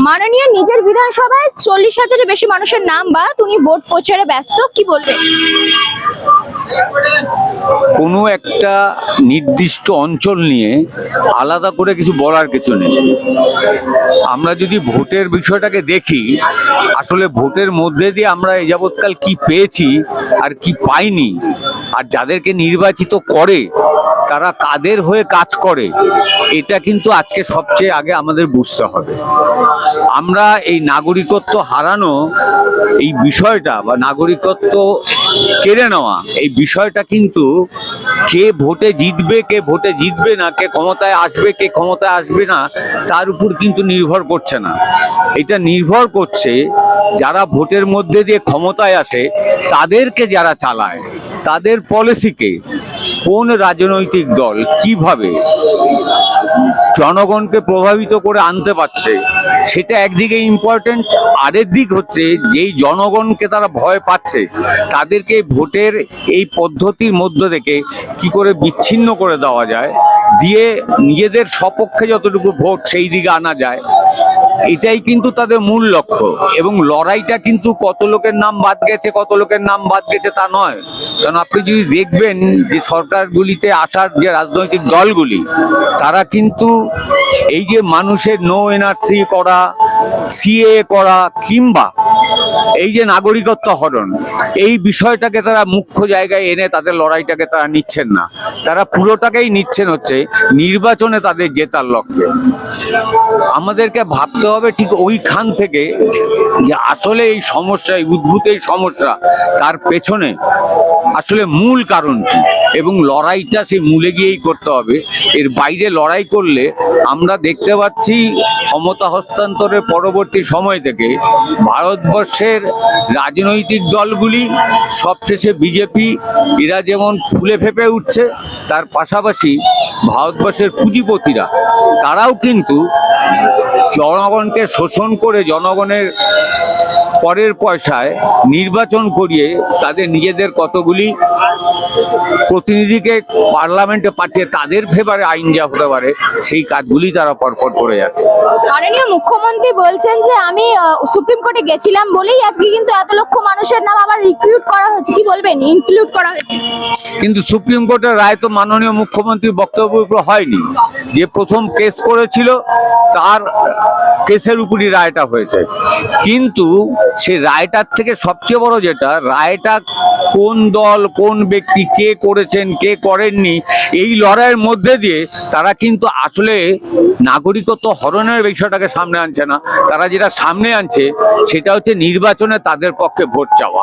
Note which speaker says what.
Speaker 1: মাননীয় নিজের বিধানসভায় 40,000-এর বেশি মানুষের নাম বা তুমি ভোট প্রচারে ব্যস্ত, কি বলবে?
Speaker 2: কোনো একটা নির্দিষ্ট অঞ্চল নিয়ে আলাদা করে কিছু বলার কিছু নেই। আমরা যদি ভোটের বিষয়টাকে দেখি, আসলে ভোটের মধ্যে দিয়ে আমরা এ যাবৎকাল কি পেয়েছি আর কি পাইনি, আর যাদেরকে নির্বাচিত করে তারা কাদের হয়ে কাজ করে, এটা কিন্তু আজকে সবচেয়ে আগে আমাদের বুঝতে হবে। আমরা এই নাগরিকত্ব হারানো এই বিষয়টা বা নাগরিকত্ব কেড়ে নেওয়া এই বিষয়টা কিন্তু কে ভোটে জিতবে কে ভোটে জিতবে না, কে ক্ষমতায় আসবে কে ক্ষমতায় আসবে না, তার উপর কিন্তু নির্ভর করছে না। এটা নির্ভর করছে যারা ভোটের মধ্যে দিয়ে ক্ষমতায় আসে তাদেরকে যারা চালায়, তাদের পলিসিকে কোন রাজনৈতিক দল কিভাবে জনগণকে প্রভাবিত করে আনতে পারছে, সেটা একদিকে ইম্পর্টেন্ট। আরেক দিক হচ্ছে যেই জনগণকে তারা ভয় পাচ্ছে তাদেরকে ভোটের এই পদ্ধতির মধ্য থেকে কি করে বিচ্ছিন্ন করে দেওয়া যায়, দিয়ে নিজেদের সপক্ষে যতটুকু ভোট সেই দিকে আনা যায়, এটাই কিন্তু তাদের মূল লক্ষ্য। এবং লড়াইটা কিন্তু কত লোকের নাম বাদ গেছে কত লোকের নাম বাদ গেছে তা নয়। কারণ আপনি যদি দেখবেন যে সরকারগুলিতে আসার যে রাজনৈতিক দলগুলি, তারা কিন্তু এই যে মানুষের নো এনআরসি করা, সিএ করা, কিংবা এই যে নাগরিকত্ব হরণ, এই বিষয়টাকে তারা মুখ্য জায়গায় এনে তাদের লড়াইটাকে তারা নিচ্ছেন না। তারা পুরোটাকেই নিচ্ছেন হচ্ছে নির্বাচনে তাদের জেতার লক্ষ্যে। আমাদেরকে ভাবতে হবে ঠিক ওইখান থেকে যে আসলে এই সমস্যা, এই উদ্ভূত এই সমস্যা, তার পেছনে আসলে মূল কারণ কি, এবং লড়াইটা সেই মূলে গিয়েই করতে হবে। এর বাইরে লড়াই করলে আমরা দেখতে পাচ্ছি ক্ষমতা হস্তান্তরের পরবর্তী সময় থেকে ভারতবর্ষের রাজনৈতিক দলগুলি, সবশেষে বিজেপি, এরা যেমন ফুলে ফেঁপে উঠছে, তার পাশাপাশি ভারতবর্ষের পুঁজিপতিরা তারাও কিন্তু জনগণকে শোষণ করে জনগণের পরের পয়সায় নির্বাচন করিয়ে তাদের নিজেদের কতগুলি প্রতিনিধিকে পার্লামেন্টে পাঠিয়ে তাদের ফেভারে আইন যা হতে পারে সেই কাজগুলি তারা পরপর করে যাচ্ছে।
Speaker 1: মাননীয় মুখ্যমন্ত্রী বলছেন যে আমি সুপ্রিম কোর্টে গেছিলাম বলেই আজকে কিন্তু এত লক্ষ মানুষের নাম আবার রিক্রুট করা হয়েছে, কি বলবেন? ইনক্লুড করা হয়েছে,
Speaker 2: কিন্তু সুপ্রিম কোর্টের রায় তো মাননীয় মুখ্যমন্ত্রীর বক্তব্যের উপর হয়নি। যে প্রথম কেস করেছিল তার কেসের উপরই রায়টা হয়েছে। কিন্তু সে রায়টার থেকে সবচেয়ে বড় যেটা, রায়টা কোন দল কোন ব্যক্তি কে করেছেন কে করেননি এই লড়াইয়ের মধ্যে দিয়ে তারা কিন্তু আসলে নাগরিকত্ব হরণের বিষয়টাকে সামনে আনছে না। তারা যেটা সামনে আনছে সেটা হচ্ছে নির্বাচনে তাদের পক্ষে ভোট চাওয়া।